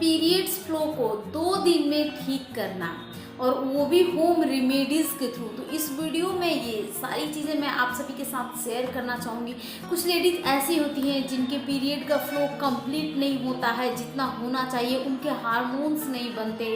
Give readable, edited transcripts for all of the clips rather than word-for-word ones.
Periods flow को 2 दिन में ठीक करना और वो भी होम रेमेडीज़ के थ्रू। तो इस वीडियो में ये सारी चीज़ें मैं आप सभी के साथ शेयर करना चाहूँगी। कुछ लेडीज़ ऐसी होती हैं जिनके पीरियड का फ्लो कंप्लीट नहीं होता है जितना होना चाहिए, उनके हार्मोन्स नहीं बनते,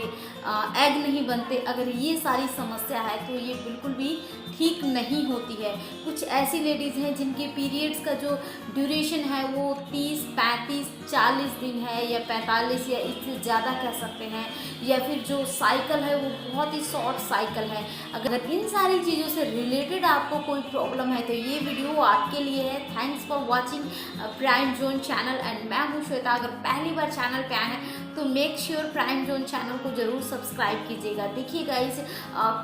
एग नहीं बनते। अगर ये सारी समस्या है तो ये बिल्कुल भी ठीक नहीं होती है। कुछ ऐसी लेडीज़ हैं जिनके पीरियड्स का जो ड्यूरेशन है वो 30, 35, 40 दिन है, या 45 या इससे ज़्यादा कह सकते हैं, या फिर जो साइकिल है वो बहुत ही शॉर्ट साइकिल है। अगर इन सारी चीज़ों से रिलेटेड आपको कोई प्रॉब्लम है तो ये वीडियो आपके लिए है। Thanks for watching prime zone channel and मैं हूँ श्वेता। अगर पहली बार चैनल पे आए हैं तो make sure prime zone channel को ज़रूर सब्सक्राइब कीजिएगा। देखिए गाइस,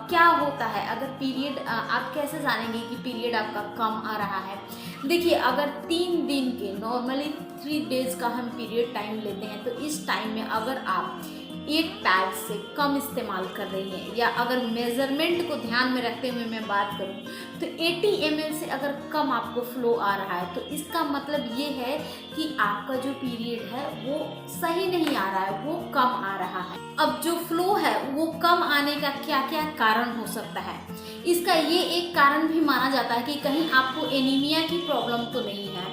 क्या होता है अगर पीरियड, आप कैसे जानेंगे कि पीरियड आपका कम आ रहा है। देखिए, अगर 3 दिन के नॉर्मली 3 डेज़ का हम पीरियड टाइम लेते हैं तो इस टाइम में अगर आप 8 पैड से कम इस्तेमाल कर रही हैं, या अगर मेज़रमेंट को ध्यान में रखते हुए मैं बात करूं तो 80 ml से अगर कम आपको फ्लो आ रहा है तो इसका मतलब ये है कि आपका जो पीरियड है वो सही नहीं आ रहा है, वो कम आ रहा है। अब जो फ्लो है वो कम आने का क्या क्या कारण हो सकता है, इसका ये एक कारण भी माना जाता है कि कहीं आपको एनीमिया की प्रॉब्लम तो नहीं है,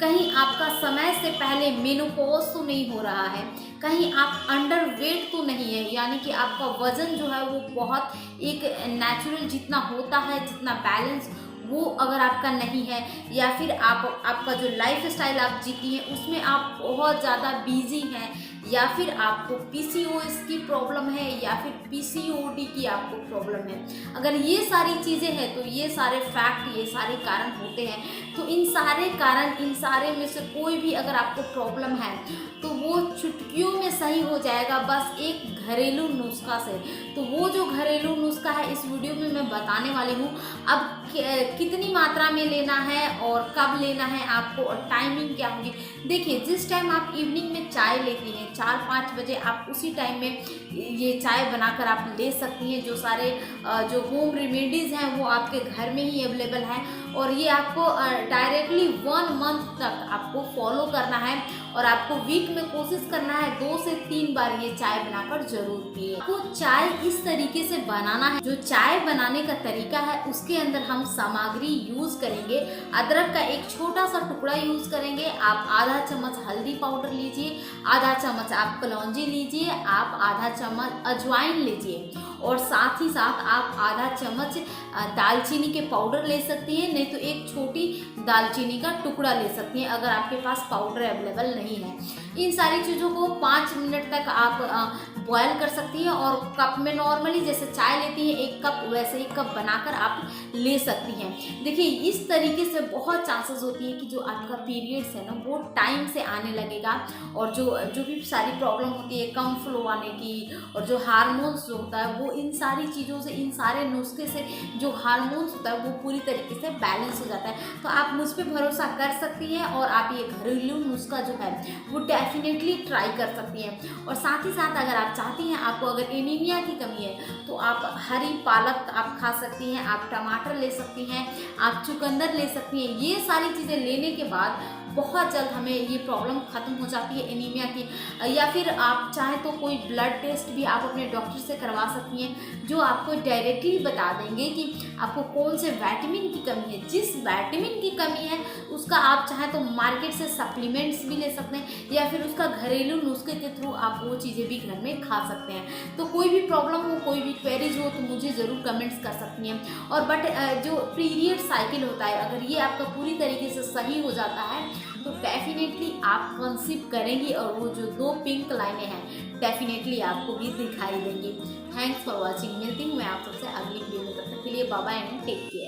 कहीं आपका समय से पहले मेनोपॉज तो नहीं हो रहा है, कहीं आप अंडर वेट तो नहीं है, यानी कि आपका वज़न जो है वो बहुत एक नेचुरल जितना होता है, जितना बैलेंस वो अगर आपका नहीं है, या फिर आपका जो लाइफ स्टाइल आप जीती हैं उसमें आप बहुत ज़्यादा बिजी हैं, या फिर आपको पीसीओएस की प्रॉब्लम है, या फिर पीसीओडी की आपको प्रॉब्लम है। अगर ये सारी चीज़ें हैं तो ये सारे फैक्ट, ये सारे कारण होते हैं। तो इन सारे कारण, इन सारे में से कोई भी अगर आपको प्रॉब्लम है तो वो चुटकियों में सही हो जाएगा, बस एक घरेलू नुस्खा से। तो वो जो घरेलू नुस्खा है इस वीडियो में मैं बताने वाली हूँ। अब कितनी मात्रा में लेना है और कब लेना है आपको, और टाइमिंग क्या होगी। देखिए, जिस टाइम आप इवनिंग में चाय लेती हैं 4-5 बजे, आप उसी टाइम में ये चाय बनाकर आप ले सकती हैं। जो सारे जो होम रेमेडीज़ हैं वो आपके घर में ही अवेलेबल हैं, और ये आपको डायरेक्टली 1 मंथ तक आपको फॉलो करना है, और आपको वीक में कोशिश करना है 2 से 3 बार ये चाय बनाकर जरूर पिए। आपको चाय इस तरीके से बनाना है, जो चाय बनाने का तरीका है उसके अंदर हम सामग्री यूज करेंगे। अदरक का एक छोटा सा टुकड़ा यूज करेंगे, आप आधा चम्मच हल्दी पाउडर लीजिए, आधा चम्मच आप कलौंजी लीजिए, आप आधा चम्मच अजवाइन लीजिए, और साथ ही साथ आप आधा चम्मच दालचीनी के पाउडर ले सकती हैं, नहीं तो एक छोटी दालचीनी का टुकड़ा ले सकती हैं अगर आपके पास पाउडर अवेलेबल नहीं है। इन सारी चीज़ों को 5 मिनट तक आप बॉयल कर सकती हैं, और कप में नॉर्मली जैसे चाय लेती हैं 1 कप, वैसे ही कप बनाकर आप ले सकती हैं। देखिए, इस तरीके से बहुत चांसेस होती है कि जो आपका पीरियड्स है ना वो टाइम से आने लगेगा, और जो भी सारी प्रॉब्लम होती है कम फ्लो आने की, और जो हार्मोन्स जो होता है वो इन सारी चीज़ों से, इन सारे नुस्खे से जो हार्मोन्स होता है वो पूरी तरीके से बैलेंस हो जाता है। तो आप मुझ पर भरोसा कर सकती हैं, और आप ये घरेलू नुस्खा जो है वो डेफिनेटली ट्राई कर सकती हैं। और साथ ही साथ अगर आप चाहती हैं, आपको अगर एनीमिया की कमी है तो आप हरी पालक आप खा सकती हैं, आप टमाटर ले सकती हैं, आप चुकंदर ले सकती हैं। ये सारी चीज़ें लेने के बाद बहुत जल्द हमें ये प्रॉब्लम ख़त्म हो जाती है एनीमिया की। या फिर आप चाहें तो कोई ब्लड टेस्ट भी आप अपने डॉक्टर से करवा सकती हैं, जो आपको डायरेक्टली बता देंगे कि आपको कौन से विटामिन की कमी है। जिस विटामिन की कमी है उसका आप चाहें तो मार्केट से सप्लीमेंट्स भी ले सकते हैं, या फिर उसका घरेलू नुस्खे के थ्रू आप वो चीज़ें भी घर में खा सकते हैं। तो कोई भी प्रॉब्लम हो, कोई भी क्वेरीज हो तो मुझे ज़रूर कमेंट्स कर सकती हैं। और जो पीरियड साइकिल होता है, अगर ये आपका पूरी तरीके से सही हो जाता है तो डेफिनेटली आप कंसीव करेंगी, और वो जो 2 पिंक लाइनें हैं डेफिनेटली आपको भी दिखाई देंगी। Thanks for watching. मिलती हूँ मैं आप सबसे अगली वीडियो में, तब तक के लिए bye bye and take care.